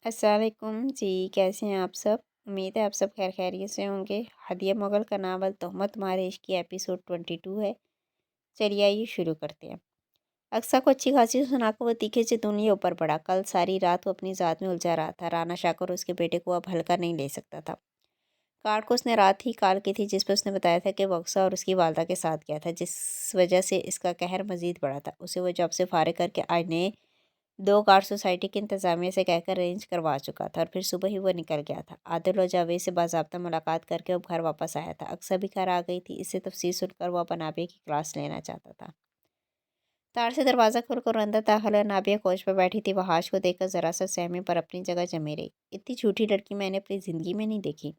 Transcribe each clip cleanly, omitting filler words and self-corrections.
السلام علیکم جی، کیسے ہیں آپ سب؟ امید ہے آپ سب خیر خیریت سے ہوں گے۔ ہدیہ مغل کا ناول تہمت تمہارے عشق کی ایپیسوڈ 22 ہے۔ چلیے آئیے شروع کرتے ہیں۔ اقصیٰ کو اچھی خاصی سنا کر وہ تیکھے سے دنیا اوپر پڑا۔ کل ساری رات وہ اپنی ذات میں الجھا رہا تھا۔ رانا شاکر اس کے بیٹے کو اب ہلکا نہیں لے سکتا تھا۔ کارڈ کو اس نے رات ہی کال کی تھی جس پہ اس نے بتایا تھا کہ وہ اقصیٰ اور اس کی والدہ کے ساتھ گیا تھا، جس وجہ سے اس کا قہر مزید بڑھا تھا۔ اسے وہ جاب سے فارغ کر کے آج نئے 2 کار سوسائٹی کی انتظامیہ سے کہہ کر ارینج کروا چکا تھا اور پھر صبح ہی وہ نکل گیا تھا۔ عادل اور جاوید سے باضابطہ ملاقات کر کے اب گھر واپس آیا تھا۔ اقصیٰ بھی گھر آ گئی تھی۔ اس سے تفصیل سن کر وہ اب نابیہ کی کلاس لینا چاہتا تھا۔ تار سے دروازہ کھول کر اندر داخل ہوئے۔ نابیہ کوچ پر بیٹھی تھی۔ وہ حاج کو دیکھ کر ذرا سا سہمی پر اپنی جگہ جمی رہی۔ اتنی جھوٹی لڑکی میں نے اپنی زندگی میں نہیں دیکھی۔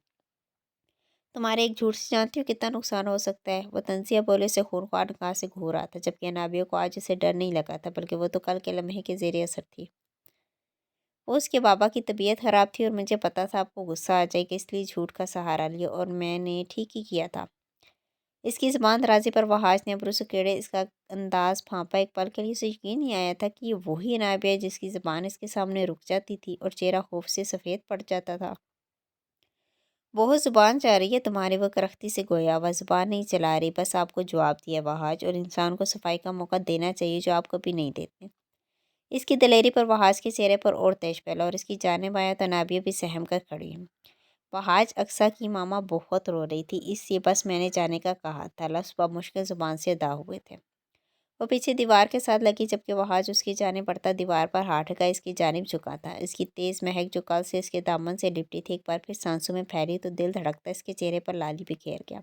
تمہارے ایک جھوٹ سے جانتی ہو کتنا نقصان ہو سکتا ہے؟ وہ تنزیہ بولے سے خونخوار نگاہ سے گھور رہا تھا، جبکہ نابیہ کو آج اسے ڈر نہیں لگا تھا، بلکہ وہ تو کل کے لمحے کے زیر اثر تھی۔ وہ اس کے بابا کی طبیعت خراب تھی اور مجھے پتا تھا آپ کو غصہ آ جائے گا، اس لیے جھوٹ کا سہارا لیا اور میں نے ٹھیک ہی کیا تھا۔ اس کی زبان درازی پر وحاش نے ابرو سے کیڑے اس کا انداز پھانپا۔ ایک پل کے لیے اسے یقین نہیں آیا تھا کہ یہ وہی نابیہ ہے جس کی زبان اس کے سامنے رک جاتی تھی اور چہرہ خوف سے سفید پڑ جاتا تھا۔ وہ زبان چاہ رہی ہے تمہاری، وہ کرختی سے گویا۔ وہ زبان نہیں چلا رہی، بس آپ کو جواب دیا وحاش، اور انسان کو صفائی کا موقع دینا چاہیے جو آپ کبھی نہیں دیتے۔ اس کی دلیری پر وحاش کے چہرے پر اور تیش پھیلا اور اس کی جانب آیا تو نابیہ بھی سہم کر کھڑی ہے۔ وحاش اقصیٰ کی ماما بہت رو رہی تھی، اس لیے بس میں نے جانے کا کہا تھا، لفظ بمشکل زبان سے ادا ہوئے تھے۔ وہ پیچھے دیوار کے ساتھ لگی، جبکہ وحاش اس کی جانب بڑھتا دیوار پر ہاتھ کا اس کی جانب جھکا تھا۔ اس کی تیز مہک جو کل سے اس کے دامن سے لپٹی تھی ایک بار پھر سانسوں میں پھیلی تو دل دھڑکتا اس کے چہرے پر لالی بکھیر گیا۔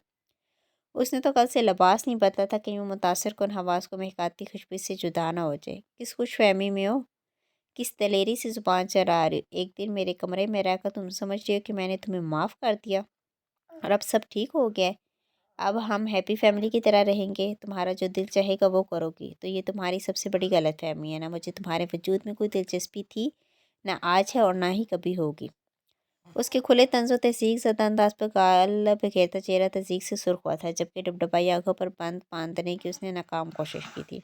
اس نے تو کل سے لباس نہیں بدلا تھا کہ وہ متاثر کن حواس کو مہکاتی خوشبو سے جدا نہ ہو جائے۔ کس خوش فہمی میں ہو؟ کس دلیری سے زبان چلا رہی ہو؟ ایک دن میرے کمرے میں رہ کر تم سمجھ رہی ہو کہ میں نے تمہیں معاف کر دیا اور اب سب ٹھیک ہو گیا ہے، اب ہم ہیپی فیملی کی طرح رہیں گے، تمہارا جو دل چاہے گا وہ کرو گی، تو یہ تمہاری سب سے بڑی غلط فہمی ہے۔ نہ مجھے تمہارے وجود میں کوئی دلچسپی تھی، نہ آج ہے اور نہ ہی کبھی ہوگی۔ اس کے کھلے طنز و تہذیب زدہ انداز پر گال بکھیرتا چہرہ تہذیب سے سرخ ہوا تھا، جبکہ ڈبڈبائی آنکھوں پر بند باندھنے کی اس نے ناکام کوشش کی تھی۔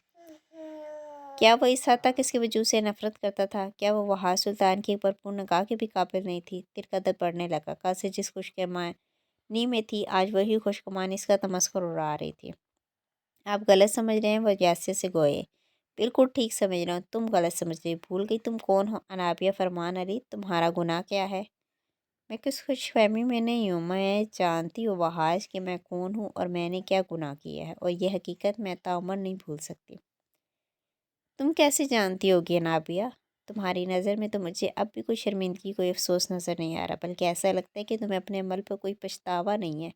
کیا وہ اس حد تک اس کے وجود سے نفرت کرتا تھا؟ کیا وہ وحاش سلطان کی ایک بھرپور نگاہ کی بھی قابل نہیں تھی؟ دل کا درد بڑھنے لگا۔ کل سے جس خوشگمانی میں تھی، آج وہی خوشگمانی اس کا تمسخر اڑا رہی تھی۔ آپ غلط سمجھ رہے ہیں، وہ یاسے سے گوئے۔ بالکل ٹھیک سمجھ رہا ہوں، تم غلط سمجھ رہی، بھول گئی تم کون ہو؟ انابیہ فرمان علی، تمہارا گناہ کیا ہے؟ میں کس خوش فہمی میں نہیں ہوں، میں جانتی ہوں وحاش کہ میں کون ہوں اور میں نے کیا گناہ کیا ہے، اور یہ حقیقت میں تعمر نہیں بھول سکتی۔ تم کیسے جانتی ہوگی انابیہ؟ تمہاری نظر میں تو مجھے اب بھی کوئی شرمندگی، کوئی افسوس نظر نہیں آ رہا، بلکہ ایسا لگتا ہے کہ تمہیں اپنے عمل پر کوئی پچھتاوا نہیں ہے۔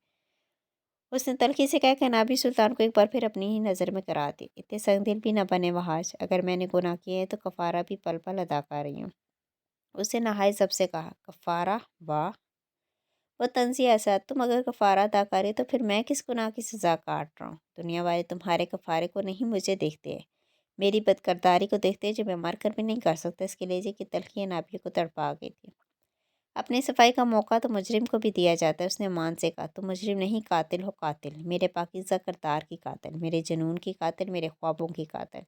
اس نے تلخی سے کہا کہ انابیہ سلطان کو ایک بار پھر اپنی ہی نظر میں کرا دی۔ اتنے سنگ دل بھی نہ بنے وحاش، اگر میں نے گناہ کیے ہیں تو کفارہ بھی پل پل ادا کر رہی ہوں۔ اس نے نہایت ضبط سے کہا۔ کفارہ؟ واہ! وہ طنزیہ ایسا، تم اگر کفارہ ادا کرے تو پھر میں کس گناہ کی سزا کاٹ رہا ہوں؟ دنیا والے تمہارے کفارے کو نہیں، مجھے دیکھتے ہیں، میری بدکرداری کو دیکھتے ہیں جو میں مر کر بھی نہیں کر سکتا۔ اس کے لہجے کی تلخی نابیہ کو تڑپا گئی تھی۔ اپنی صفائی کا موقع تو مجرم کو بھی دیا جاتا ہے، اس نے مان سے کہا۔ تم مجرم نہیں، قاتل ہو، قاتل، میرے پاکیزہ کردار کی قاتل، میرے جنون کی قاتل، میرے خوابوں کی قاتل۔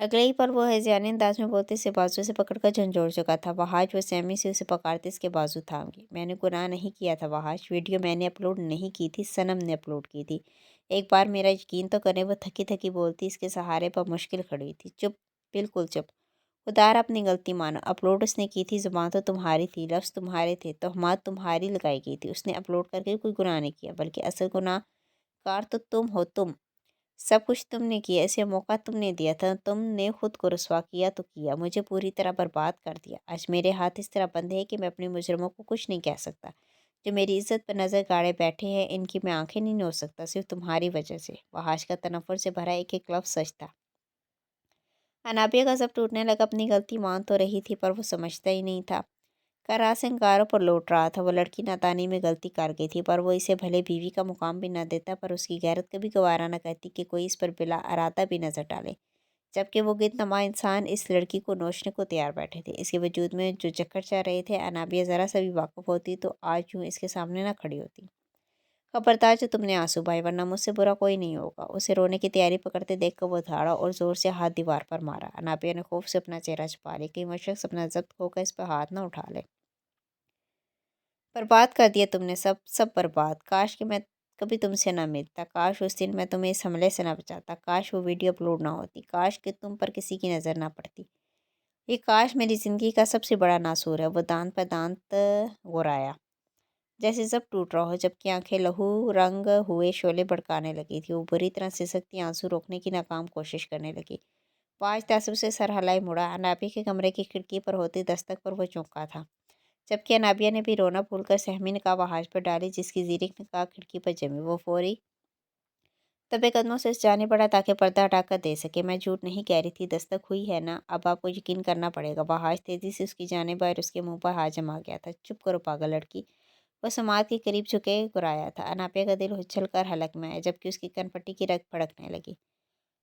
اگلے ہی پل وہ ہیضیانہ انداز میں بولتے اسے بازو سے پکڑ کر جھنجھوڑ چکا تھا۔ وحاش وہ سہمی سے اسے پکارتے اس کے بازو تھام گئی۔ میں نے گناہ نہیں کیا تھا وحاش، ویڈیو میں نے اپلوڈ نہیں کی تھی، صنم نے اپلوڈ کی تھی۔ ایک بار میرا یقین تو کریں۔ وہ تھکی تھکی بولتی اس کے سہارے پر مشکل کھڑی تھی۔ چپ، بالکل چپ، خدارا اپنی غلطی مانو، اپلوڈ اس نے کی تھی، زبان تو تمہاری تھی، لفظ تمہارے تھے، تہمات تمہاری لگائی گئی تھی۔ اس نے اپلوڈ کر کے کوئی گناہ نہیں کیا، بلکہ اصل گناہ کار تو تم ہو، تم، سب کچھ تم نے کیا، اسے موقع تم نے دیا تھا، تم نے خود کو رسوا کیا تو کیا، مجھے پوری طرح برباد کر دیا۔ آج میرے ہاتھ اس طرح بندھے ہیں کہ میں اپنے مجرموں کو کچھ نہیں کہہ سکتا، جو میری عزت پر نظر گاڑے بیٹھے ہیں، ان کی میں آنکھیں نہیں نوچ سکتا، صرف تمہاری وجہ سے۔ وحاش کا تنفر سے بھرا ایک ایک لفظ سچ تھا۔ انابیہ کا سب ٹوٹنے لگا۔ اپنی غلطی مان تو رہی تھی پر وہ سمجھتا ہی نہیں تھا۔ کر راس انگاروں پر لوٹ رہا تھا۔ وہ لڑکی نادانی میں غلطی کر گئی تھی، پر وہ اسے بھلے بیوی کا مقام بھی نہ دیتا، پر اس کی غیرت کبھی گوارا نہ کرتی کہ کوئی اس پر بلا ارادہ بھی نظر ڈالے، جبکہ وہ گنتنما انسان اس لڑکی کو نوچنے کو تیار بیٹھے تھے۔ اس کے وجود میں جو چکر چل رہے تھے، انابیہ ذرا سا بھی واقف ہوتی تو آج یوں اس کے سامنے نہ کھڑی ہوتی۔ खबरदार जो तुमने आंसू बहाए, वरना मुझसे बुरा कोई नहीं होगा। उसे रोने की तैयारी पकड़ते देखकर वो धाड़ा और जोर से हाथ दीवार पर मारा। अनाबिया ने खौफ से अपना चेहरा छुपा लिया, कहीं वो शख्स अपना जब्त होकर इस पर हाथ न उठा ले। बर्बाद कर दिया तुमने, सब सब बर्बाद। काश कि मैं कभी तुमसे ना मिलता, काश उस दिन मैं तुम्हें इस हमले से ना बचाता, काश वो वीडियो अपलोड ना होती, काश कि तुम पर किसी की नज़र ना पड़ती। ये काश मेरी ज़िंदगी का सबसे बड़ा नासूर है। वो दांत पर दांत गुराया, जैसे सब टूट रहा हो, जबकि आंखें लहू रंग हुए शोले भड़काने लगी थी। वो बुरी तरह सिसकती आंसू रोकने की नाकाम कोशिश करने लगी। वो आज तासुब से सर हिलाए मुड़ा। अनाबी के कमरे की खिड़की पर होती दस्तक पर वो चौंका था, जबकि अनाबिया ने भी रोना भूलकर सहमी निकाह वहाज पर डाली, जिसकी जीरिक निकाह खिड़की पर जमी। वो फौरी दबे कदमों से जाने पड़ा ताकि पर्दा हटाकर दे सके। मैं झूठ नहीं कह रही थी, दस्तक हुई है ना, अब आपको यकीन करना पड़ेगा। वहाज तेजी से उसकी जानिब आया और उसके मुंह पर हाथ जमा गया था। चुप करो पागल लड़की, वह समाध के करीब झुके गुराया था। अनापिया का दिल उछल कर हलक में आया, जबकि उसकी कनपट्टी की रग फड़कने लगी।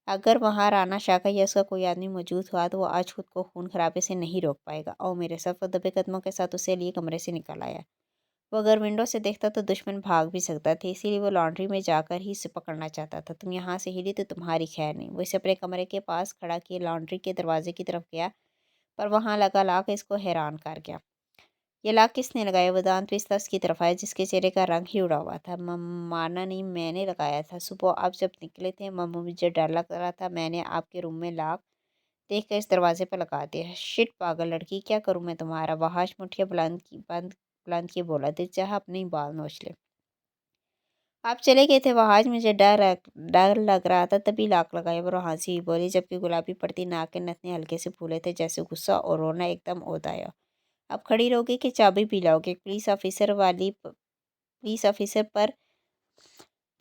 अगर वहाँ राना शाका या उसका कोई आदमी मौजूद हुआ तो वो आज खुद को खून खराबे से नहीं रोक पाएगा। आओ मेरे साथ। वो दबे कदमों के साथ उसे लिए कमरे से निकल आया। वो अगर विंडो से देखता तो दुश्मन भाग भी सकता था, इसीलिए वो लॉन्ड्री में जाकर ही इसे पकड़ना चाहता था। तुम यहाँ से हिली तो तुम्हारी खैर नहीं। वो इसे अपने कमरे के पास खड़ा किए लॉन्ड्री के दरवाजे की तरफ गया, पर वहाँ लगा लाक इसको हैरान कर गया। ये लाक किसने लगाया? वो दांत पिसता उसकी तरफ आया, जिसके चेहरे का रंग ही उड़ा हुआ था। माना नहीं, मैंने लगाया था। सुबह आप जब निकले थे मम्मा, मुझे डर लग रहा था, मैंने आपके रूम में लाक देख कर इस दरवाजे पर लगा दिया। शिट पागल लड़की, क्या करूँ मैं तुम्हारा? वहाश मुठिया बुलंद किए बोला, दिल चाहा अपने ही बाल नोच ले। आप चले गए थे वहाज, मुझे डर लग रहा था, तभी लाक लगाया। वो हंसी हुई बोली, जबकि गुलाबी पड़ती नाक के नथने हल्के से फूले थे, जैसे गुस्सा और रोना एकदम ओद आया। अब खड़ी रहोगे कि चाबी पी लाओगे? पुलिस ऑफिसर पर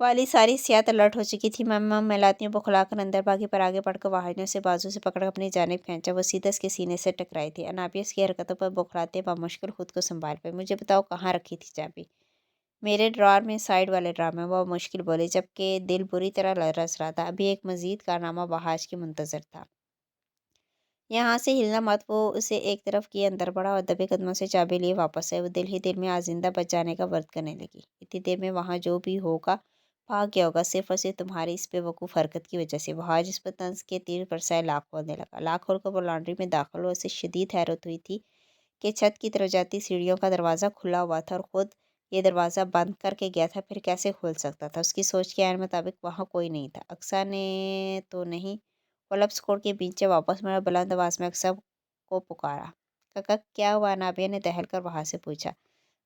वाली सारी सियात अलर्ट हो चुकी थी। मम्मा मिलातियों बौखलाकर अंदर भागी, पर आगे बढ़कर वहाज ने उसे बाजू से पकड़ अपनी जानिब खींचा। वो सीधा उसके सीने से टकराई थी। अनाबिया उसकी हरकतों पर बौखलाते बामुश्किल खुद को संभाल पाई। मुझे बताओ, कहाँ रखी थी चाबी? मेरे ड्रॉर में, साइड वाले ड्रॉर में, वो मुश्किल बोली, जबकि दिल बुरी तरह लरस रहा था। अभी एक मजीद कारनामा वहाज की मुंतजर था। यहाँ से हिलना मत। वो उसे एक तरफ किए अंदर बढ़ा और दबे कदमों से चाबी लिए वापस आए। वो दिल ही दिल में आजिंदा बच जाने का वर्द करने लगी। इतनी देर में वहाँ जो भी होगा भाग गया होगा, सिर्फ और सिर्फ तुम्हारी इस बेवकूफ़ हरकत की वजह से। वहाँ जिस पर तंज के तीर बरसाए लाख खोलने लगा। लाख खोल कर वो लॉन्ड्री में दाखिल हुआ। उसे शदीद हैरत हुई थी कि छत की तरफ जाती सीढ़ियों का दरवाज़ा खुला हुआ था और ख़ुद ये दरवाज़ा बंद करके गया था, फिर कैसे खुल सकता था? उसकी सोच के आन मुताबिक वहाँ कोई नहीं था। अक्सा ने तो नहीं। वो लफ्ज़ छोड़ के पीछे वापस मुड़ा, बुलंद आवाज़ में अक्सा को पुकारा। काका, क्या हुआ? नाबिया ने दहल कर वहाँ से पूछा।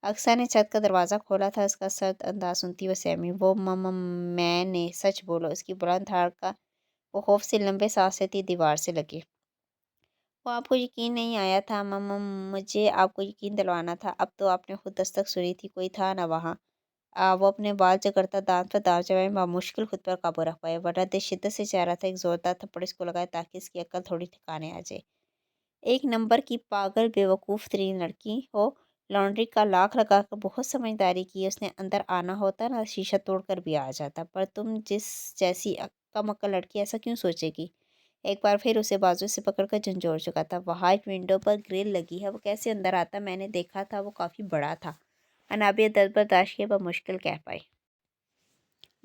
अक्सा ने छत का दरवाज़ा खोला था। उसका सर्द अंदाज सुनती वो सहमी। वो मैंने, सच बोलो। उसकी बुलंद हाड़ का वो खौफ से लंबे सांस लेती दीवार से लगी। वो आपको यकीन नहीं आया था मम्मा, मुझे आपको यकीन दिलवाना था। अब तो आपने खुद दस्तक सुनी थी, कोई था ना वहाँ। वो अपने बाल जकड़ता दांत पर दांत जमाए मुश्किल खुद पर काबू रख पाए, वरना दिल शिद्दत से चाह रहा था एक जोरदार थप्पड़ इसको लगाए ताकि इसकी अक्ल थोड़ी ठिकाने आ जाए। एक नंबर की पागल बेवकूफ़ तरीन लड़की हो। लॉन्ड्री का लाख लगाकर बहुत समझदारी की। उसने अंदर आना होता ना, शीशा तोड़कर भी आ जाता। पर तुम जिस जैसी अक्का लड़की ऐसा क्यों सोचेगी? एक बार फिर उसे बाजू से पकड़कर झंझोड़ चुका था। वहाँ एक विंडो पर ग्रिल लगी है, वो कैसे अंदर आता? मैंने देखा था, वो काफ़ी बड़ा था। अनाबिया दर्द बर्दाश्त के बमुश्किल कह पाई।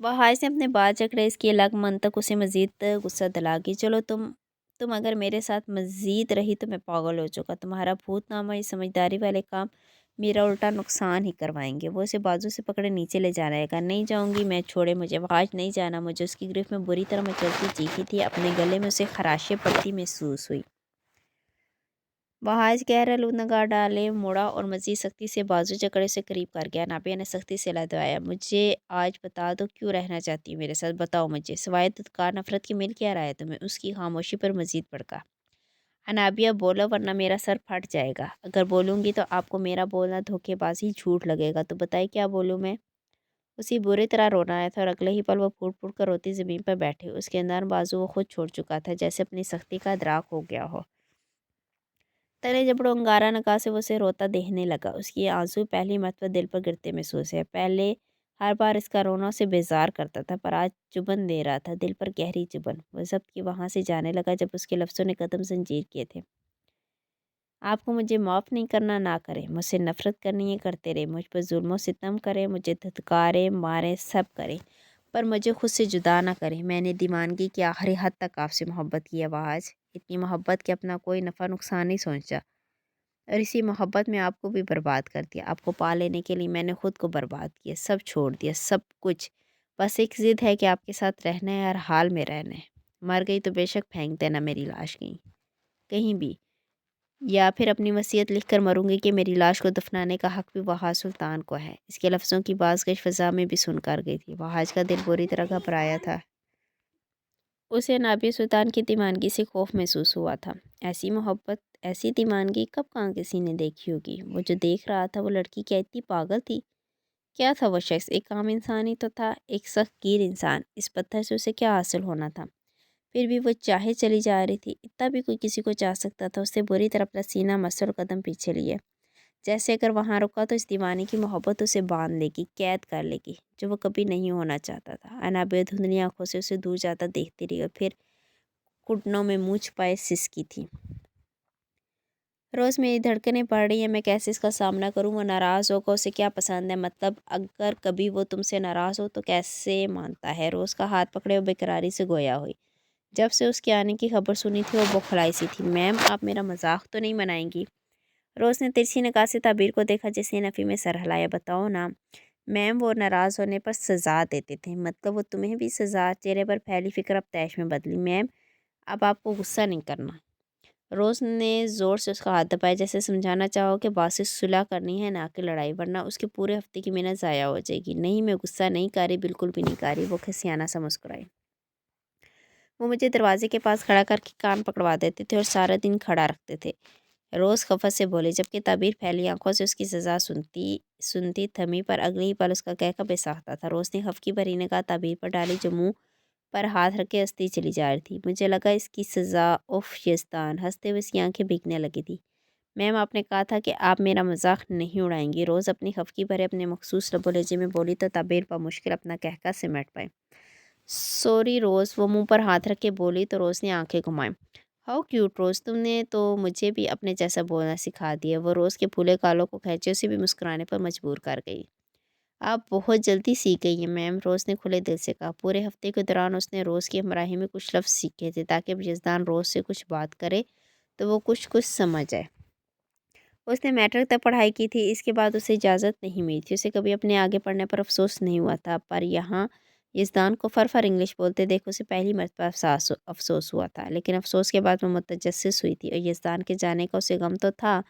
वहाज ने अपने बाल जकड़े। इसकी अलग मन तक उसे मज़ीद गुस्सा दिला गई। चलो, तुम अगर मेरे साथ मज़ीद रही तो मैं पागल हो चुका। तुम्हारा भूतनामा, ये समझदारी वाले काम मेरा उल्टा नुकसान ही करवाएंगे। वो उसे बाजू से पकड़े नीचे ले जाने लगा। नहीं जाऊंगी मैं, छोड़े मुझे। वहाज नहीं जाना मुझे। उसकी गिरफ्त में बुरी तरह मचलती चीखी थी। अपने गले में उसे खराशें पड़ती महसूस हुई। वहाज गहरा लूनगा डाले मुड़ा और मज़ीद सख्ती से बाजू जकड़े से करीब कर गया। नाबिया ने सख्ती से लदवाया। मुझे आज बता दो, क्यों रहना चाहती हो मेरे साथ? बताओ मुझे। सिवाय धुतकार नफरत के मिल क्या रहा है तुम्हें? उसकी खामोशी पर मज़ीद भड़का। अनाबिया, बोलो वरना मेरा सर फट जाएगा। अगर बोलूँगी तो आपको मेरा बोलना धोखेबाजी झूठ लगेगा। तो बताइए, क्या बोलूँ मैं? उसी बुरी तरह रोना आया था और अगले ही पल वो फूट फूट कर रोती ज़मीन पर बैठे। उसके अंदर बाजू वो खुद छोड़ चुका था, जैसे अपनी सख्ती का अदराक हो गया हो। तले जबड़ों अंगारा नकाह से वो उसे रोता देखने लगा। उसकी आंसू पहली मर्तबा दिल पर गिरते महसूस है। पहले हर बार इसका रोना उसे बेजार करता था, पर आज चुभन दे रहा था, दिल पर गहरी चुभन। वह जब्त की वहाँ से जाने लगा जब उसके लफ्ज़ों ने कदम जंजीर किए थे। आपको मुझे माफ़ नहीं करना ना करें, मुझसे नफ़रत करनी है करते रहे, मुझ पर जुल्म सितम करें, मुझे धुतकारें मारें सब करें, पर मुझे खुद से जुदा ना करें। मैंने दीवानगी की आखिरी हद तक आपसे मोहब्बत की है वहाज, इतनी मोहब्बत कि अपना कोई नफ़ा नुकसान नहीं सोचा, और इसी मोहब्बत में आपको भी बर्बाद कर दिया। आपको पा लेने के लिए मैंने खुद को बर्बाद किया, सब छोड़ दिया, सब कुछ। बस एक ज़िद है कि आपके साथ रहना है, हर हाल में रहना है। मर गई तो बेशक फेंक देना मेरी लाश कहीं कहीं भी, या फिर अपनी वसीयत लिखकर मरूंगी कि मेरी लाश को दफनाने का हक भी वहाज सुल्तान को है। इसके लफ्ज़ों की बाज़गश फ़ज़ा में भी सुनकर गई थी। वहाज का दिल बुरी तरह घबराया था। उसे नाबी सुल्तान की दीवानगी से खौफ महसूस हुआ था। ऐसी मोहब्बत, ऐसी दीवानगी कब कहाँ किसी ने देखी होगी। वो जो देख रहा था वो लड़की क्या इतनी पागल थी? क्या था वो शख्स? एक आम इंसान ही तो था, एक सख्त गिर इंसान। इस पत्थर से उसे क्या हासिल होना था? फिर भी वो चाहे चली जा रही थी। इतना भी कोई किसी को चाह सकता था? उससे बुरी तरह अपना सीना मसल और कदम पीछे लिए, जैसे अगर वहाँ रुका तो इस दीवाने की मोहब्बत उसे बांध लेगी, कैद कर लेगी, जो वो कभी नहीं होना चाहता था। अनाबे धुंधली आंखों से उसे दूर जाता देखती रही और फिर घुटनों में मुँह छुपाए सिसकी थी। रोज़ मेरी धड़कनें बढ़ रही हैं, मैं कैसे इसका सामना करूं? वो नाराज़ होगा, उसे क्या पसंद है? मतलब अगर कभी वो तुमसे नाराज़ हो तो कैसे मानता है? रोज़ का हाथ पकड़े वो बेकरारी से गोया हुई। जब से उसके आने की खबर सुनी थी वो बौखलाई सी थी। मैम, आप मेरा मजाक तो नहीं मनाएंगी? रोज़ ने तिरछी निगाह से ताबीर को देखा, जिसने नफ़ी में सर हिलाया। बताओ ना मैम, वो नाराज़ होने पर सज़ा देते थे, मतलब वो तुम्हें भी सज़ा? चेहरे पर फैली फिक्र अब तैश में बदली। मैम, अब आपको गुस्सा नहीं करना। रोज़ ने ज़ोर से उसका हाथ दबाया, जैसे समझाना चाहो कि बात से सुलह करनी है ना कि लड़ाई, वरना उसके पूरे हफ्ते की मेहनत ज़ाया हो जाएगी। नहीं, मैं गुस्सा नहीं कर रही, बिल्कुल भी नहीं कर रही। वो खिसियाना सा मुस्कुराई। वो मुझे दरवाजे के पास खड़ा करके कान पकड़वा देते थे और सारा दिन खड़ा रखते थे। रोज़ खफत से बोले, जबकि ताबीर फैली आंखों से उसकी सज़ा सुनती सुनती थमी, पर अगले ही पल उसका कहका बेसाख्ता था। रोज़ ने खफकी भरी निगाह ताबीर पर डाली, जो मुँह पर हाथ रख के हंसती चली जा रही थी। मुझे लगा इसकी सज़ा, उफ़ यज़दान! हंसते हुए इसकी आंखें भीगने लगी थी। मैम, आपने कहा था कि आप मेरा मजाक नहीं उड़ाएंगी। रोज़ अपनी खफकी भरे अपने मखसूस लबो लहजे में बोली तो ताबीर पर मुश्किल अपना कहका सिमट पाए। सॉरी रोज़, वो मुंह पर हाथ रख के बोली तो रोज़ ने आंखें घुमाई। हाउ क्यूट रोज़, तुमने तो मुझे भी अपने जैसा बोलना सिखा दिया। वो रोज़ के फूले गालों को खींचे उसे भी मुस्कुराने पर मजबूर कर गई। आप बहुत जल्दी सीख गई हैं मैम, रोज़ ने खुले दिल से कहा। पूरे हफ्ते के दौरान उसने रोज़ की हमराही में कुछ लफ्ज़ सीखे थे, ताकि अब यज़दान रोज़ से कुछ बात करे तो वो कुछ कुछ समझ आए। उसने मैट्रिक तक पढ़ाई की थी, इसके बाद उसे इजाज़त नहीं मिली थी। उसे कभी अपने आगे पढ़ने पर अफसोस नहीं हुआ था, पर यहाँ यज़दान को फर इंग्लिश बोलते देख उसे पहली मर्तबा अफसोस हुआ था। लेकिन अफसोस के बाद वो मुतजस्सिस हुई थी, और यज़दान के जाने का उसे गम तो था,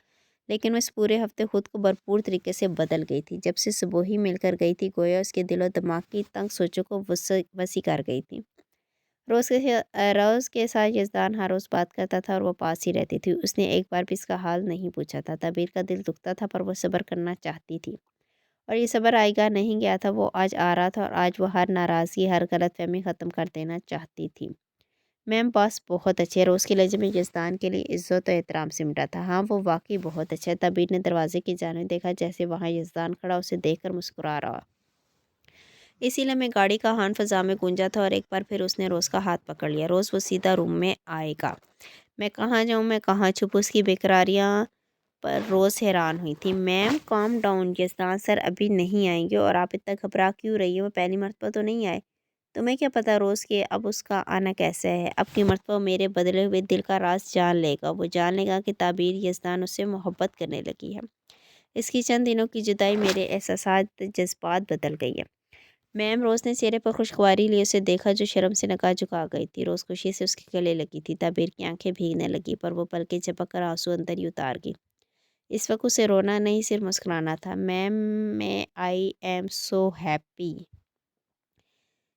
लेकिन वो इस पूरे हफ्ते खुद को भरपूर तरीके से बदल गई थी। जब से सुबह ही मिलकर गई थी, गोया उसके दिल और दिमाग की तंग सोचों को वसी कर गई थी। रोज़ के साथ यज़दान हर रोज़ बात करता था और वो पास ही रहती थी। उसने एक बार भी इसका हाल नहीं पूछा था। तबीर का दिल दुखता था, पर वो सब्र करना चाहती थी, और ये सब्र आएगा नहीं गया था। वो आज आ रहा था, और आज वो हर नाराज़गी, हर गलतफ़हमी ख़त्म कर देना चाहती थी। मैम, बॉस बहुत अच्छे है। रोज़ के लहजे में यज़दान के लिए इज़्ज़त और एहतराम सिमटा था। हाँ, वो वाक़ई बहुत अच्छा है। तबीर ने दरवाज़े की जानिब देखा, जैसे वहाँ यज़दान खड़ा उसे देखकर मुस्कुरा रहा। इसीलिए मैं गाड़ी का हॉर्न फ़ज़ा में गूंजा था, और एक बार फिर उसने रोज़ का हाथ पकड़ लिया। रोज़, वो सीधा रूम में आएगा। मैं कहाँ जाऊँ, मैं कहाँ छुपूँ? उसकी बेकरारियाँ पर रोज़ हैरान हुई थी। मैम, काम डाउन, यज़दान सर अभी नहीं आएंगे, और आप इतना घबरा क्यों रही है? वो पहली मर्तबा तो नहीं आए। तुम्हें क्या पता रोज़ के अब उसका आना कैसा है? अब की मर्तबा मेरे बदले हुए दिल का राज जान लेगा। वो जान लेगा कि ताबीर यज़दान उससे मोहब्बत करने लगी है। इसकी चंद दिनों की जुदाई मेरे एहसासात, जज्बात बदल गई है। मैम, रोज़ ने चेहरे पर खुशगवारी लिए उसे देखा, जो शर्म से नकाह झुका गई थी। रोज़ खुशी से उसके गले लगी थी। ताबीर की आंखें भीगने लगी, पर वो पलकें झपक कर आंसू अंदर ही उतार गई। इस वक्त उसे रोना नहीं, सिर्फ मुस्कुराना था। मैम, मैं आई एम सो हैप्पी।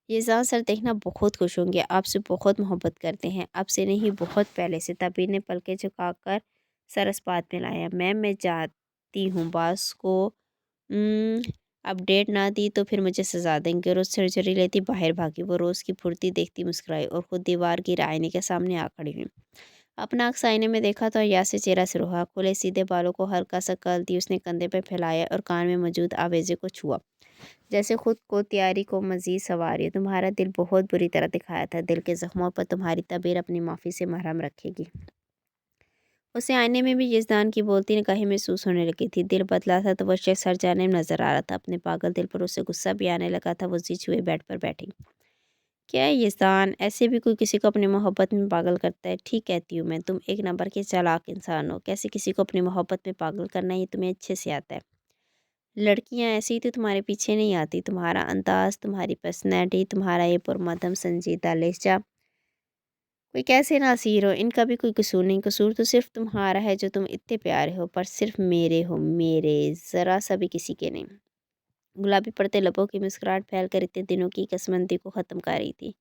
ये सर देखना बहुत खुश होंगे, आपसे बहुत मोहब्बत करते हैं, आपसे नहीं बहुत पहले से। तबीर ने पलकें झुकाकर सर इस बात में लाया। मैम, मैं जाती हूँ, बॉस को उम, अपडेट ना दी तो फिर मुझे सज़ा देंगे। रोज़ सर्जरी लेती बाहर भागी। वो रोज़ की फुर्ती देखती मुस्कुराई, और खुद दीवार की आईने के सामने आ खड़ी हुई। अपना अक्स आईने में देखा तो या से चेहरा सिरोहा, खुले सीधे बालों को हल्का सा कर्ल दी उसने, कंधे पे फैलाया और कान में मौजूद आवेज़े को छुआ, जैसे खुद को तैयारी को मज़ीद सवारी। तुम्हारा दिल बहुत बुरी तरह दिखाया था, दिल के ज़ख्मों पर तुम्हारी तबीर अपनी माफ़ी से मरहम रखेगी। उसे आईने में भी यज़दान की बोलती निगाहें महसूस होने लगी थी। दिल बदला था तो वो शख्स सर जाने में नजर आ रहा था। अपने पागल दिल पर उसे गुस्सा भी आने लगा था। वो जी हुए बेड पर बैठी। क्या है यज़दान, ऐसे भी कोई किसी को अपनी मोहब्बत में पागल करता है? ठीक कहती हूँ मैं, तुम एक नंबर के चालाक इंसान हो। कैसे किसी को अपनी मोहब्बत में पागल करना ये तुम्हें अच्छे से आता है। लड़कियां ऐसी ही तो तुम्हारे पीछे नहीं आती। तुम्हारा अंदाज, तुम्हारी पर्सनैलिटी, तुम्हारा ये पुरमदम संजीदा लहजा, कोई कैसे नासिर हो, इनका भी कोई कसूर नहीं। कसूर तो सिर्फ तुम्हारा है जो तुम इतने प्यारे हो, पर सिर्फ मेरे हो, मेरे, ज़रा सा भी किसी के नहीं। गुलाबी पड़ते लबों की मुस्कुराहट फैल कर इतने दिनों की कसमंदी को ख़त्म कर रही थी।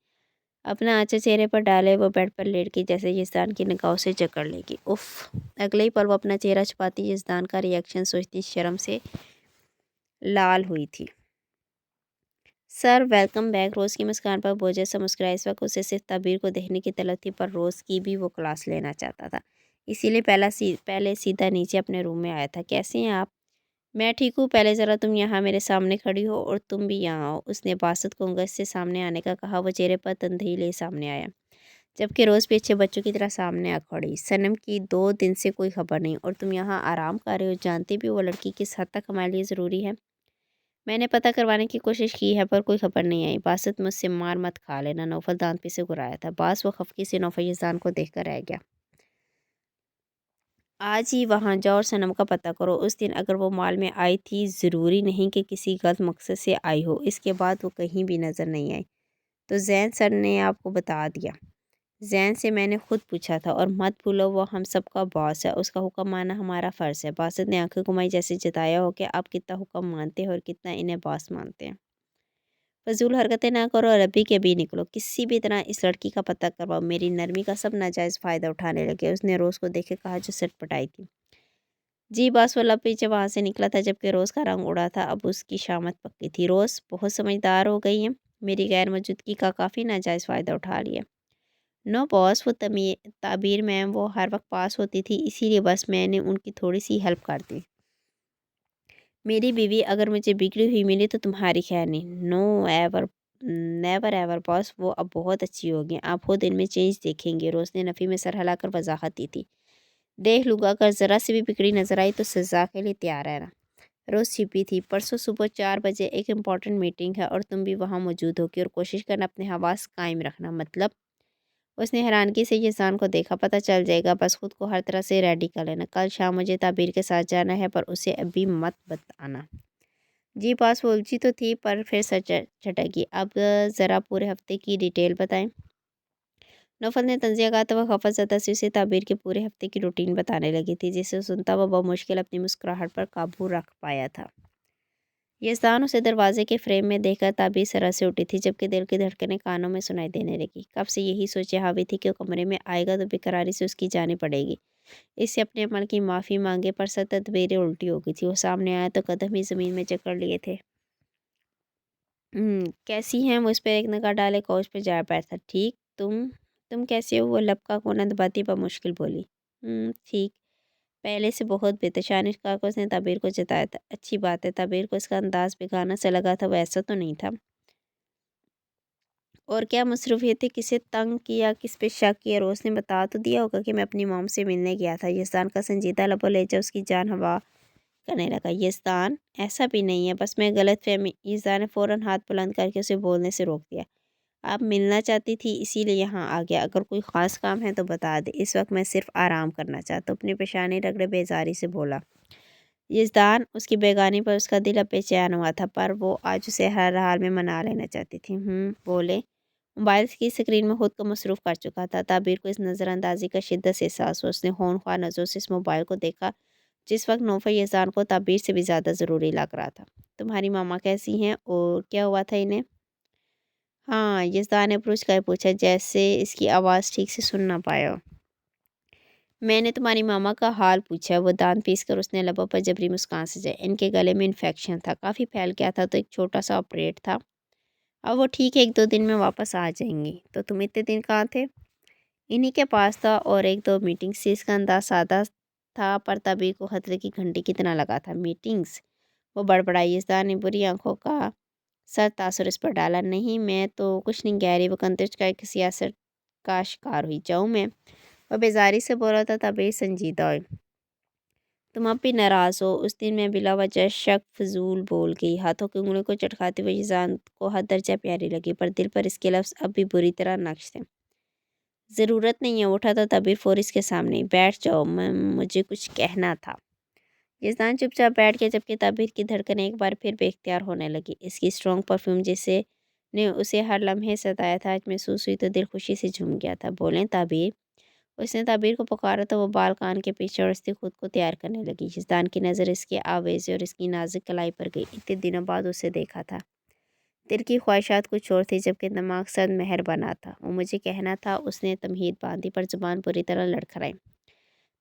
अपना आँचल चेहरे पर डाले वो बेड पर लेट गई, जैसे यज़दान की निगाहों से जकड़ लेगी। उफ़! अगले ही पल वो अपना चेहरा छुपाती यज़दान का रिएक्शन सोचती शर्म से लाल हुई थी। Sir welcome back. रोज़ की मुस्कान पर बोझ सा मुस्कुराया। इस वक्त उसे सिर्फ तबीर को देखने की तलब थी, पर रोज़ की भी वो क्लास लेना चाहता था। इसीलिए पहले सीधा नीचे अपने रूम में आया था। कैसे हैं आप? मैं ठीक हूँ। पहले ज़रा तुम यहाँ मेरे सामने खड़ी हो और तुम भी यहाँ आओ। उसने बासत को अंगत से सामने आने का कहा। वो चेहरे पर तंद्री ले सामने आया, जबकि रोज़ भी अच्छे बच्चों की तरह सामने आ खड़ी। सनम की 2 दिन से कोई खबर नहीं और तुम यहाँ आराम कर रहे हो। जानती भी वो लड़की किस हद तक हमारे लिए ज़रूरी है। मैंने पता करवाने की कोशिश की है, पर कोई खबर नहीं आई। बासत मुझसे मार मत खा लेना, नौफल दांत पे से घुराया था। बास वो खफकी से नौफल यज़ान को देखकर रह गया। आज ही वहाँ जाओ और सनम का पता करो। उस दिन अगर वो मॉल में आई थी, ज़रूरी नहीं कि किसी गलत मकसद से आई हो। इसके बाद वो कहीं भी नज़र नहीं आई। तो जैन सर ने आपको बता दिया? जैन से मैंने खुद पूछा था, और मत भूलो वो हम सबका बॉस है। उसका हुक्म मानना हमारा फ़र्ज़ है। बासत ने आंखें घुमाई, जैसे जताया हो कि आप कितना हुक्म मानते हैं और कितना इन्हें बॉस मानते हैं। फजूल हरकतें ना करो और अभी के अभी निकलो। किसी भी तरह इस लड़की का पता करवाओ। मेरी नरमी का सब नाजायज़ फ़ायदा उठाने लगे। उसने रोज़ को देखे कहा, जो सटपटाई थी। जी बस वो लब पीछे वहाँ से निकला था, जबकि रोज़ का रंग उड़ा था। अब उसकी शामत पक्की थी। रोज़ बहुत समझदार हो गई है। मेरी गैर मौजूदगी का काफ़ी नाजायज़ फ़ायदा उठा लिया। नो बॉस, वो ताबीर मैम वो हर वक्त पास होती थी, इसीलिए बस मैंने उनकी थोड़ी सी हेल्प कर दी। मेरी बीवी अगर मुझे बिगड़ी हुई मिली तो तुम्हारी खैर नहीं। Know ever, never ever boss, वो अब बहुत अच्छी होगी। आप खुद इनमें चेंज देखेंगे। रोज़ ने नफ़ी में सर हिलाकर वजाहत दी थी। देख लूँगा, अगर ज़रा सी भी बिगड़ी नजर आई तो सज़ा के लिए तैयार रहना। रोज़ छिपी थी। परसों सुबह 4 बजे एक इम्पॉर्टेंट मीटिंग है और तुम भी वहाँ मौजूद होगी, और कोशिश करना अपने हवास कायम रखना। मतलब? उसने हैरानगी से यज़ान को देखा। पता चल जाएगा, बस खुद को हर तरह से रेडी कर लेना। कल शाम मुझे ताबीर के साथ जाना है, पर उसे अभी मत बताना। जी पास वो उलझी तो थी, पर फिर सच झटकी। अब ज़रा पूरे हफ्ते की डिटेल बताएं। नौफल ने तंजिया कहा तो वह खफा ज़दा से उसे ताबीर के पूरे हफ्ते की रूटीन बताने लगी थी, जिसे सुनता वह बहुत मुश्किल अपनी मुस्कुराहट पर काबू रख पाया था। यज़दान उसे दरवाजे के फ्रेम में देखकर ताबीर सरा से उठी थी, जबकि दिल की धड़कनें कानों में सुनाई देने लगी। कब से यही सोचे हावी थी कि वो कमरे में आएगा तो बेकरारी से उसकी जानी पड़ेगी। इससे अपने अमल की माफ़ी मांगे, पर सब तदबीरें उल्टी हो गई थी। वो सामने आया तो कदम ही ज़मीन में जकड़ लिए थे। कैसी हैं? मुझ पर एक निगाह डाले कोच पे जा बैठा। ठीक, तुम कैसे हो? वो लब का कोना दबाती बमुश्किल बोली। ठीक, पहले से बहुत बेहतर। शानिश कहा को उसने ताबीर को जताया था। अच्छी बात है। ताबीर को इसका अंदाज बेगाना सा लगा था। वो ऐसा तो नहीं था। और क्या मसरूफियतें, किसे तंग किया, किस पे शक किया? रोज़ ने बता तो दिया होगा कि मैं अपनी मॉम से मिलने गया था। यज़दान का संजीदा लबो लहजा उसकी जान हवा करने लगा। यज़दान, ऐसा भी नहीं है, बस मैं गलतफ़हमी। यज़दान ने फ़ौरन हाथ बुलंद करके उसे बोलने से रोक दिया। आप मिलना चाहती थी, इसीलिए यहाँ आ गया। अगर कोई ख़ास काम है तो बता दे। इस वक्त मैं सिर्फ आराम करना चाहता हूँ। अपनी पेशानी रगड़े बेजारी से बोला यज़दान। उसकी बेगानी पर उसका दिल अब बेचैन हुआ था, पर वो आज उसे हर हाल में मना लेना चाहती थी। बोले। मोबाइल की स्क्रीन में खुद को मसरूफ़ कर चुका था। ताबीर को इस नज़रअंदाजी का शिद्दत से एहसास हुआ। उसने होनख्वार नज़रों से इस मोबाइल को देखा, जिस वक्त नौफल यज़ान को ताबीर से भी ज़्यादा ज़रूरी लग रहा था। तुम्हारी मामा कैसी हैं और क्या हुआ था इन्हें? हाँ, यज़दान ने पुरुष का पूछा, जैसे इसकी आवाज़ ठीक से सुन ना पाया हो। मैंने तुम्हारी मामा का हाल पूछा। वो दांत पीस कर उसने लबों पर जबरी मुस्कान सजाई। इनके गले में इन्फेक्शन था, काफ़ी फैल गया था, तो एक छोटा सा ऑपरेट था। अब वो ठीक है, 1-2 दिन में वापस आ जाएंगी। तो तुम इतने दिन कहाँ थे? इन्हीं के पास था, और 1-2 मीटिंग से। इसका अंदाज सादा था, पर तभी को खतरे की घंटी की तरह लगा था। मीटिंग्स? वो बड़बड़ाई। इज़दान ने बुरी आंखों का सर तासुर इस पर डाला। नहीं, मैं तो कुछ नहीं कह रही। वो कंतज का एक सियासत का शिकार हुई। जाऊँ मैं? और बेजारी से बोला था तबीर संजीदा हो, तुम अब भी नाराज़ हो। उस दिन मैं बिला वजह शक फजूल बोल गई। हाथों की उंगलियों को चटकाते हुए यजान को हद दर्जा प्यारी लगी, पर दिल पर इसके लफ्ज़ अब भी बुरी तरह नक्श थे। ज़रूरत नहीं है, उठा था तबीर फौरिस के सामने। बैठ जाओ, मुझे कुछ कहना था। यज़दान चुपचाप बैठ गया, जबकि ताबिर की धड़कनें एक बार फिर बेख्तियार होने लगी। इसकी स्ट्रॉन्ग परफ्यूम जिसे ने उसे हर लम्हे सताया था, आज महसूस हुई तो दिल खुशी से झूम गया था। बोलें ताबिर। उसने ताबिर को पुकारा तो वो बाल कान के पीछे अड़सती खुद को तैयार करने लगी। यज़दान की नज़र इसके आवेज़े और इसकी नाजुक कलाई पर गई। इतने दिनों बाद उसे देखा था। दिल की ख्वाहिशात कुछ और थी, जबकि दिमाग सद मेहर बना था। वो मुझे कहना था, उसने तमहीद बांधी, पर जुबान पूरी तरह लड़खड़ाई।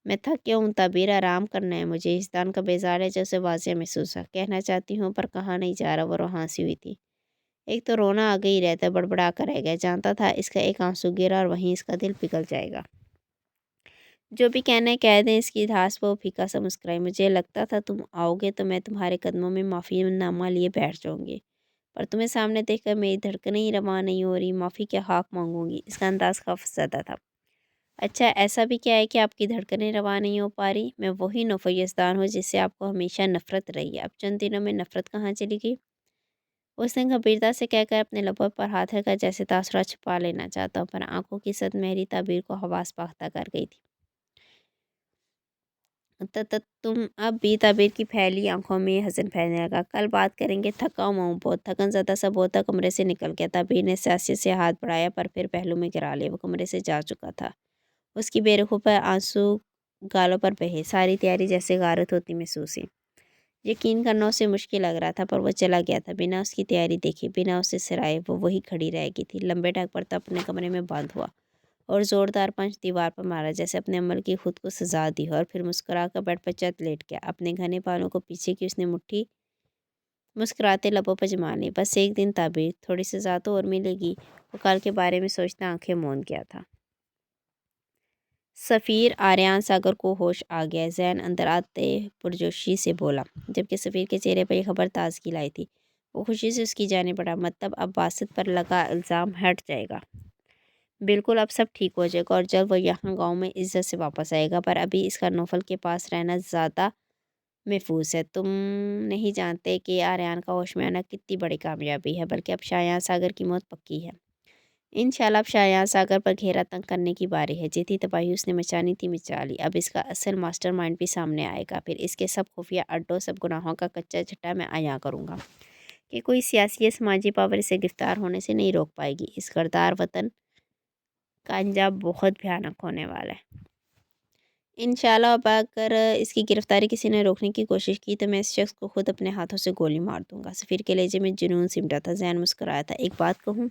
मैं थक गया हूँ ताबीर, आराम करना है मुझे। इस्तान का बेजार है जैसे वाजिया महसूस है। कहना चाहती हूँ पर कहा नहीं जा रहा। वो हाँसी हुई थी। एक तो रोना आ गई रहता, बड़बड़ा कर रह गया। जानता था इसका एक आंसू गिरा और वहीं इसका दिल पिघल जाएगा। जो भी कहना है कह दें। इसकी धास पर वो फीका सा मुस्कुराई। मुझे लगता था तुम आओगे तो मैं तुम्हारे कदमों में माफ़ी नामा लिए बैठ जाऊंगी, पर तुम्हें सामने देखकर मेरी धड़कनें ही रवां नहीं हो रही। माफ़ी क्या हाक मांगूंगी। इसका अंदाज खौफज़दा था। अच्छा, ऐसा भी क्या है कि आपकी धड़कनें रवा नहीं हो पा रही? मैं वही नौफर यज़दान हूँ जिससे आपको हमेशा नफ़रत रही है। अब चंद दिनों में नफ़रत कहाँ चली गई? उसने गंभीरता से कहकर अपने लबों पर हाथ रखा, जैसे तासुरात छुपा लेना चाहता हूँ, पर आंखों की सदमेहरी ताबीर को हवास बाख्ता कर गई थी। तुम अब भी ताबीर की फैली आंखों में हज़न फैलने लगा। कल बात करेंगे, थका हुआ हूँ बहुत। थकन ज़्यादा सा बहुत था, कमरे से निकल गया। ताबीर ने सियासी से हाथ बढ़ाया, पर फिर पहलू में गिरा लिया। वो कमरे से जा चुका था। उसकी बेरुखी पर आंसू गालों पर बहे। सारी तैयारी जैसे गारत होती महसूस हुई। यकीन करना उसे मुश्किल लग रहा था, पर वो चला गया था बिना उसकी तैयारी देखे, बिना उसे सराहे। वो वही खड़ी रह गई थी। लंबे टक पर तो अपने कमरे में बंद हुआ और ज़ोरदार पंच दीवार पर मारा, जैसे अपने अमल की खुद को सजा दी हो। और फिर मुस्कुरा कर बेड पर चत लेट गया। अपने घने बालों को पीछे की उसने मुट्ठी मुस्कुराते लबों पर जमा ली। बस एक दिन ताबीर, थोड़ी सजा तो और मिलेगी। वो कल के बारे में सोचता आंखें मूंद गया था। सफ़ीर आर्यान सागर को होश आ गया। जैन अंदर आते पुरजोशी से बोला, जबकि सफ़ीर के चेहरे पर यह खबर ताजगी लाई थी। वो खुशी से उसकी जाने पड़ा। मतलब अब बासित पर लगा इल्ज़ाम हट जाएगा। बिल्कुल, अब सब ठीक हो जाएगा और जल्द वो यहाँ गांव में इज्जत से वापस आएगा। पर अभी इसका नौफल के पास रहना ज़्यादा महफूज है। तुम नहीं जानते कि आर्यान का होश में आना कितनी बड़ी कामयाबी है। बल्कि अब शायान सागर की मौत पक्की है। इंशाल्लाह अब शायान सागर पर घेरा तंग करने की बारी है। जितनी तबाही उसने मचानी थी मचा ली। अब इसका असल मास्टरमाइंड भी सामने आएगा। फिर इसके सब खुफिया अड्डों, सब गुनाहों का कच्चा झट्टा मैं आया करूँगा कि कोई सियासी या समाजी पावर इसे गिरफ्तार होने से नहीं रोक पाएगी। इस गरदार वतन का अंजाम बहुत भयानक होने वाला है। इंशाल्लाह अब अगर इसकी गिरफ्तारी किसी ने रोकने की कोशिश की तो मैं इस शख्स को खुद अपने हाथों से गोली मार दूंगा। सफ़ीर के लहजे में जुनून सिमटा था। जैन मुस्कुराया था। एक बात कहूँ?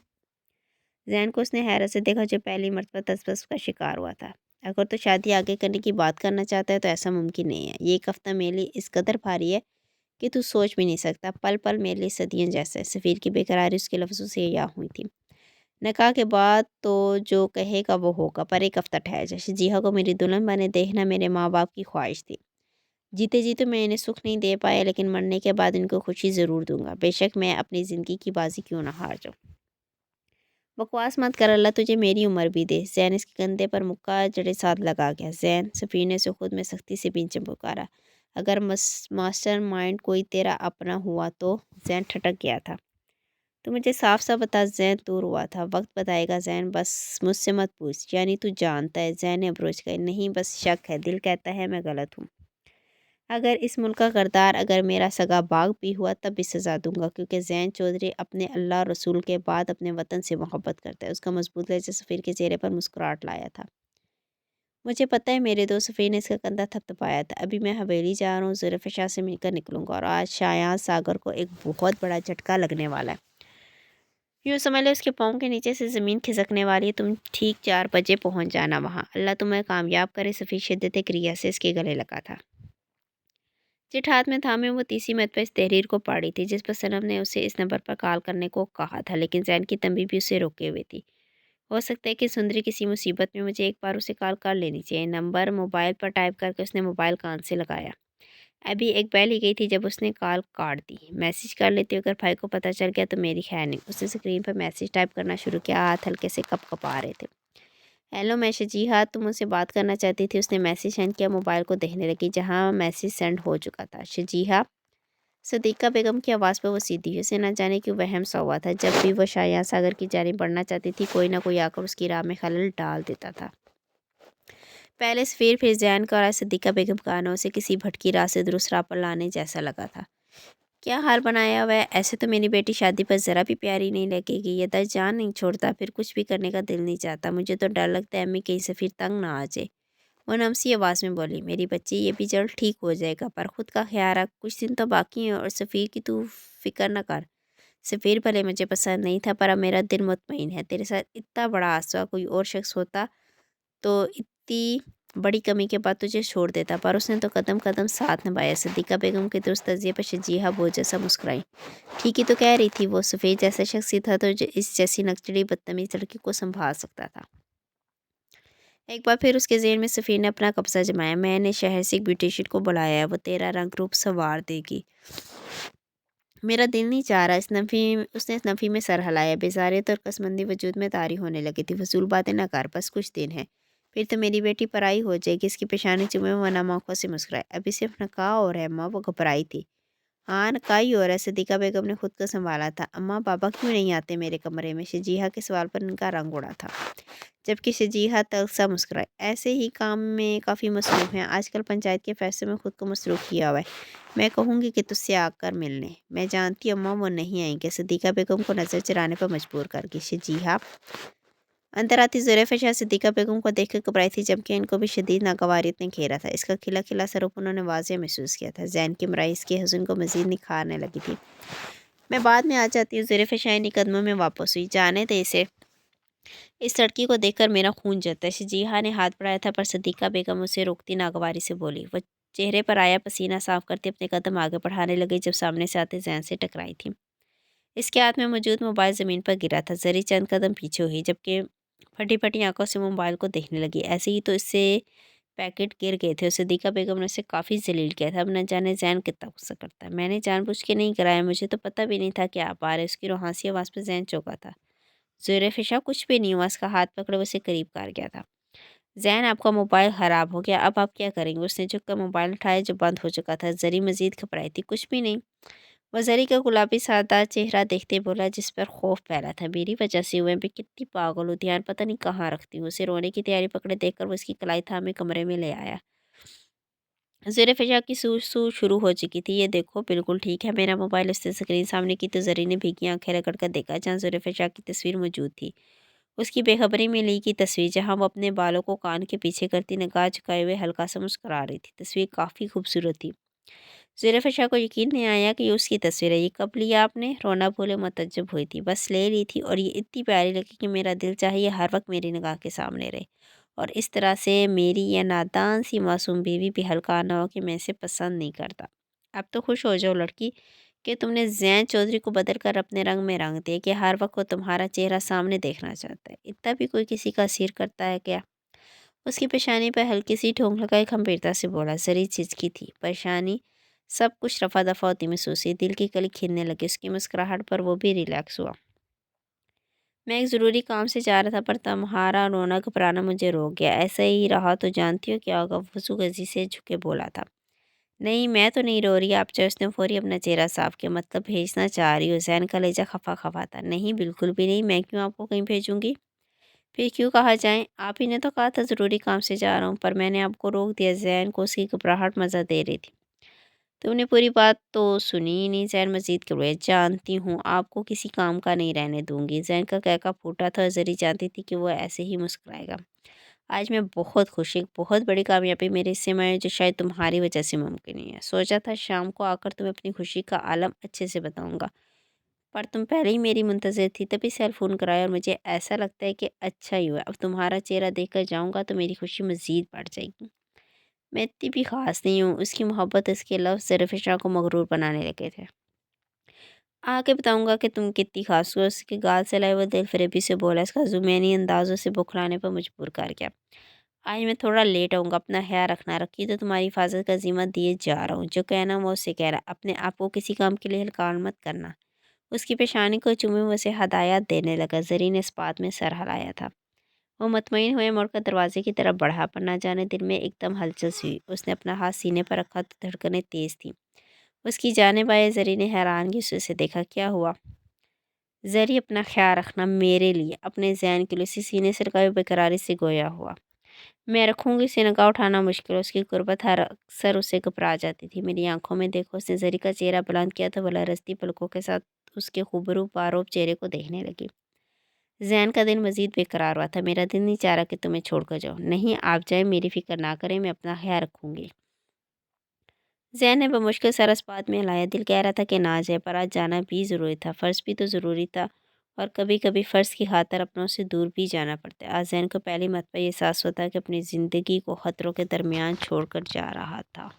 जैन को उसने हैरत से देखा, जो पहली मर्तबा तसब्बुस का शिकार हुआ था। अगर तो शादी आगे करने की बात करना चाहता है तो ऐसा मुमकिन नहीं है। ये एक हफ्ता मेरे लिए इस कदर भारी है कि तू सोच भी नहीं सकता। पल पल मेरे लिए सदियों जैसा है। सफ़ीर की बेकरारी उसके लफ्ज़ों से या हुई थी। निकाह के बाद तो जो कहेगा वो होगा, पर एक हफ्ता ठहर जा। शजीहा को मेरी दुल्हन बने देखना मेरे माँ बाप की ख्वाहिश थी। जीते जी तो मैं इन्हें सुख नहीं दे पाया, लेकिन मरने के बाद इनको खुशी ज़रूर दूंगा, बेशक मैं अपनी ज़िंदगी की बाजी क्यों ना हार जाऊँ। बकवास मत कर, अल्लाह तुझे मेरी उम्र भी दे। जैन इसके कंधे पर मुक्का जड़े साथ लगा गया। जैन, सफ़ीर ने उसे खुद में सख्ती से पीछे पुकारा। अगर मास्टर माइंड कोई तेरा अपना हुआ तो? जैन ठटक गया था। तो मुझे साफ साफ बता। जैन दूर हुआ था। वक्त बताएगा जैन, बस मुझसे मत पूछ। यानी तू जानता है? जैन ने अप्रोच कर। नहीं, बस शक है। दिल कहता है मैं गलत हूँ। अगर इस मुल्क का गरदार अगर मेरा सगा बाग भी हुआ तब भी सजा दूंगा, क्योंकि जैन चौधरी अपने अल्लाह और रसूल के बाद अपने वतन से मोहब्बत करता है। उसका मजबूत लहजा सफ़ीर के चेहरे पर मुस्कुराहट लाया था। मुझे पता है मेरे दोस्त। सफ़ीर ने इसका कंधा थपथपाया था। अभी मैं हवेली जा रहा हूँ, ज़ुल्फ़िकार से मिलकर निकलूंगा और आज शायान सागर को एक बहुत बड़ा झटका लगने वाला है। यूँ समझ लो उसके पाँव के नीचे से ज़मीन खिसकने वाली है। तुम ठीक 4 बजे पहुँच जाना वहाँ। अल्लाह तुम्हें कामयाब करे। सफ़ीर शिद्दत क्रिया से इसके गले लगा था। चिट हाथ में थामे वो तीसरी मरतबा इस तहरीर को पढ़ी थी, जिस पर सनम ने उसे इस नंबर पर कॉल करने को कहा था, लेकिन जैन की तंबी भी उसे रोके हुए थी। हो सकता है कि सुंदरी किसी मुसीबत में, मुझे एक बार उसे कॉल कर लेनी चाहिए। नंबर मोबाइल पर टाइप करके उसने मोबाइल कान से लगाया। अभी एक बैल ही गई थी जब उसने कॉल काट दी। मैसेज कर लेती, अगर भाई को पता चल गया तो मेरी खैर नहीं। उसने स्क्रीन पर मैसेज टाइप करना शुरू किया। हाथ हल्के से कप कपा रहे थे। हेलो मैं शजीहा, तुम मुझसे बात करना चाहती थी। उसने मैसेज सेंड किया, मोबाइल को देखने लगी जहाँ मैसेज सेंड हो चुका था। शजीहा, सदीक़ा बेगम की आवाज़ पर वो सीधी हुई। उसे न जाने क्यों वहम सा हुआ था। जब भी वो शायान सागर की जानिब बढ़ना चाहती थी, कोई ना कोई आकर उसकी राह में खलल डाल देता था। पहले सफ़ीर, फिर ज़ैन का, और आज सदीक़ा बेगम का आना उसे किसी भटकी राह से दुरुस्त राह पर लाने जैसा लगा था। क्या हाल बनाया हुआ है? ऐसे तो मेरी बेटी शादी पर ज़रा भी प्यारी नहीं लगेगी। ये दर्द जान नहीं छोड़ता, फिर कुछ भी करने का दिल नहीं चाहता। मुझे तो डर लगता है अम्मी कहीं सफ़ीर तंग ना आ जाए। वो नमसी आवाज़ में बोली, मेरी बच्ची ये भी जल्द ठीक हो जाएगा, पर खुद का ख्याल रख। कुछ दिन तो बाकी हैं और सफ़ीर की तू फ़िक्र न कर। सफ़ीर भले मुझे पसंद नहीं था, पर अब मेरा दिल मुतमईन है। तेरे साथ इतना बड़ा हादसा कोई और शख्स होता तो इतनी बड़ी कमी के बाद तुझे छोड़ देता, पर उसने तो कदम कदम साथ निभाया। सदीक़ा बेगम के दुरुस्त तजिए पर शजीहा बोझ जैसा मुस्कुराई। ठीक ही तो कह रही थी वो, सफ़ेद जैसा शख्स ही था तो जो इस जैसी नकचड़ी बदतमीज लड़की को संभाल सकता था। एक बार फिर उसके ज़हन में सफ़ीर ने अपना कब्जा जमाया। मैंने शहर से एक ब्यूटिशियन को बुलाया है, वो तेरा रंग रूप संवार देगी। मेरा दिल नहीं चाह रहा। इस नफ़ी उसने इस नफ़ी में सर हिलाया। बेजारियत और कसमंदी वजूद में तारी होने लगी थी। फजूल बातें ना कर, बस कुछ दिन है, फिर तो मेरी बेटी पराई हो जाएगी। इसकी पेशानी चुमे वो नम आँखों से मुस्कुराए। अभी सिर्फ नकाह हो रहा है अम्मा, वो घबराई थी। हाँ, नकाह ही हो रहा है। सदीक़ा बेगम ने खुद को संभाला था। अम्मा पापा क्यों नहीं आते मेरे कमरे में? शजीहा के सवाल पर इनका रंग उड़ा था, जबकि शजीहा तलसा मुस्कुराए। ऐसे ही काम में काफ़ी मसरूफ़ हैं आजकल, पंचायत के फैसले में खुद को मसरूफ़ किया हुआ है। मैं कहूँगी कि तुझसे आकर मिलने। मैं जानती हूँ अम्मा वो नहीं आएंगे। सदीक़ा बेगम को नज़र चराने पर मजबूर करके शजीहा अंदर आती ज़ुलेफ़ा शाह सदीक़ा बेगम को देखकर घबराई थी, जबकि इनको भी शदीद नागवारियत ने घेरा था। इसका खिला खिला सा रूप उन्होंने वाज़ेह महसूस किया था। ज़ैन की मुराई इसके हुस्न को मज़ीद निखारने लगी थी। मैं बाद में आ जाती हूँ। ज़ुलेफ़ा शाह ने कदमों में वापस हुई। जाने दे इसे, इस लड़की को देखकर मेरा खून जलता है। शजीहा ने हाथ बढ़ाया था, पर सदीक़ा बेगम उसे रोकती नागवारी से बोली। वह चेहरे पर आया पसीना साफ करती अपने कदम आगे बढ़ाने लगी, जब सामने से आते ज़ैन से टकराई थी। इसके हाथ में मौजूद मोबाइल ज़मीन पर गिरा था। ज़री चंद कदम पीछे हुई, जबकि फटी फटी आंखों से मोबाइल को देखने लगी। ऐसे ही तो इससे पैकेट गिर गए थे और सदीक़ा बेगम ने उसे काफ़ी जलील किया था। अब न जाने ज़ैन कितना गुस्सा करता है। मैंने जानबूझ के नहीं कराया, मुझे तो पता भी नहीं था कि आप आ रहे। उसकी रुहासी आवाज़ पर ज़ैन चौंका था। ज़ुलेफ़ा, कुछ भी नहीं हुआ। उसका हाथ पकड़े उसे करीब कर गया था। ज़ैन, आपका मोबाइल ख़राब हो गया, अब आप क्या करेंगे? उसने झुककर मोबाइल उठाया जो बंद हो चुका था। ज़री मज़ीद घबराई थी। कुछ भी नहीं। वह ज़री का गुलाबी सादा चेहरा देखते बोला, जिस पर खौफ फैला था। मेरी वजह से हुए, मैं कितनी पागल हूँ, ध्यान पता नहीं कहाँ रखती हूँ। उसे रोने की तैयारी पकड़े देखकर वो उसकी कलाई थामे कमरे में ले आया। ज़ुलेफ़ा की सू सू शुरू हो चुकी थी। ये देखो, बिल्कुल ठीक है मेरा मोबाइल। उसने स्क्रीन सामने की तो ज़री ने भीगी आंखें रगड़ कर देखा जहाँ ज़ुलेफ़ा की तस्वीर मौजूद थी। उसकी बेखबरी में ली की तस्वीर, जहाँ वो अपने बालों को कान के पीछे करती निगाह झुकाए हुए हल्का सा मुस्कुरा रही थी। तस्वीर काफ़ी खूबसूरत थी। ज़ुलेफ़ा को यकीन नहीं आया कि ये उसकी तस्वीर है। ये कब लिया आपने? रोना भूले मुतज्जब हुई थी। बस ले ली थी और ये इतनी प्यारी लगी कि मेरा दिल चाहे ये हर वक्त मेरी निगाह के सामने रहे, और इस तरह से मेरी यह नादान सी मासूम बीवी भी हल्का ना हो कि मैं इसे पसंद नहीं करता। अब तो खुश हो जाओ लड़की, कि तुमने ज़ैन चौधरी को बदल कर अपने रंग में रंग दिया, कि हर वक्त वो तुम्हारा चेहरा सामने देखना चाहता है। इतना भी कोई किसी का सिर करता है क्या? उसकी पेशानी पर हल्की सी ठोंक लगाई, गंभीरता से बोला। ज़री झिझकी थी। परेशानी सब कुछ रफा दफा होती महसूस हुई। दिल की कली खिलने लगी। उसकी मुस्कुराहट पर वो भी रिलैक्स हुआ। मैं एक ज़रूरी काम से जा रहा था, पर तुम्हारा रोना घबराना मुझे रोक गया। ऐसा ही रहा तो जानती हो क्या होगा? वसूगजी से झुके बोला था। नहीं, मैं तो नहीं रो रही। आप चाहे, उसने फौरी अपना चेहरा साफ किया। मतलब भेजना चाह रही हो? ज़ैन का लहजा खफा खफा था। नहीं, बिल्कुल भी नहीं। मैं क्यों आपको कहीं भेजूंगी? फिर क्यों कहा जाए? आप ही ने तो कहा था ज़रूरी काम से जा रहा हूँ, पर मैंने आपको रोक दिया। ज़ैन को उसकी घबराहट मज़ा दे रही थी। तुमने पूरी बात तो सुनी ही नहीं। ज़ैन मज़ीद घबराया। जानती हूँ आपको किसी काम का नहीं रहने दूंगी। ज़ैन का कहका फूटा था और ज़री जानती थी कि वो ऐसे ही मुस्कुराएगा। आज मैं बहुत खुश, एक बहुत बड़ी कामयाबी मेरे हिस्से में आई, जो शायद तुम्हारी वजह से मुमकिन नहीं है। सोचा था शाम को आकर तुम्हें अपनी खुशी का आलम अच्छे से बताऊंगा, पर तुम पहले ही मेरी मुंतज़िर थी, तभी सेल फ़ोन कराया, और मुझे ऐसा लगता है कि अच्छा ही हुआ। अब तुम्हारा चेहरा देखकर जाऊंगा तो मेरी खुशी मज़ीद बढ़ जाएगी। मैं इतनी भी ख़ास नहीं हूँ। उसकी मोहब्बत, उसके लफ्ज़ ज़रफ़िशा को मगरूर बनाने लगे थे। आके बताऊंगा कि तुम कितनी खास हो। उसके गाल से लाए वो दिल फरेबी से बोला। इसका जुमैनी अंदाज़ों से बुखलाने पर मजबूर कर गया। आज मैं थोड़ा लेट आऊँगा, अपना ख्याल रखना। रखी तो तुम्हारी हिफाजत का ज़िम्मा दिए जा रहा हूँ। जो कहना मैं उससे कह रहा, अपने आप को किसी काम के लिए हल्का मत करना। उसकी पेशानी को चूमे वो उसे हदायत देने लगा। ज़री ने इस बात में सर हिलाया था। वो मुतमईन हुए मुड़कर दरवाजे की तरफ बढ़ा, पर ना जाने दिल में एकदम हलचल सी हुई। उसने अपना हाथ सीने पर रखा तो धड़कनें तेज थीं। उसकी जानिब आए ज़री ने हैरानगी से उसे देखा। क्या हुआ? ज़री, अपना ख्याल रखना, मेरे लिए, अपने ज़हन के लिए। उसी सीने से लगाए बेकरारी से गोया हुआ। मैं रखूँगी। उसे निगाह उठाना मुश्किल। उसकी गुर्बत हर अक्सर उसे घबरा जाती थी। मेरी आंखों में देखो। उसने ज़री का चेहरा बुलंद किया तो वह रसती पलकों के साथ उसके खूबरू बारोब चेहरे को देखने लगी। ज़ैन का दिल मज़ीद बेकरार हुआ था। मेरा दिल नहीं चाह रहा कि तुम्हें छोड़कर जाऊँ। नहीं, आप जाएँ, मेरी फ़िक्र ना करें, मैं अपना ख़्याल रखूँगी। ज़ैन ने बमुश्किल सर इस बात में हिलाया। दिल कह रहा था कि ना जाए, पर आज जाना भी ज़रूरी था। फ़र्ज़ भी तो ज़रूरी था, और कभी कभी फ़र्ज़ की खातिर अपनों से दूर भी जाना पड़ता है। आज ज़ैन को पहली मरतबा ये एहसास होता कि अपनी ज़िंदगी को ख़तरों के दरमियान छोड़ कर जा रहा था।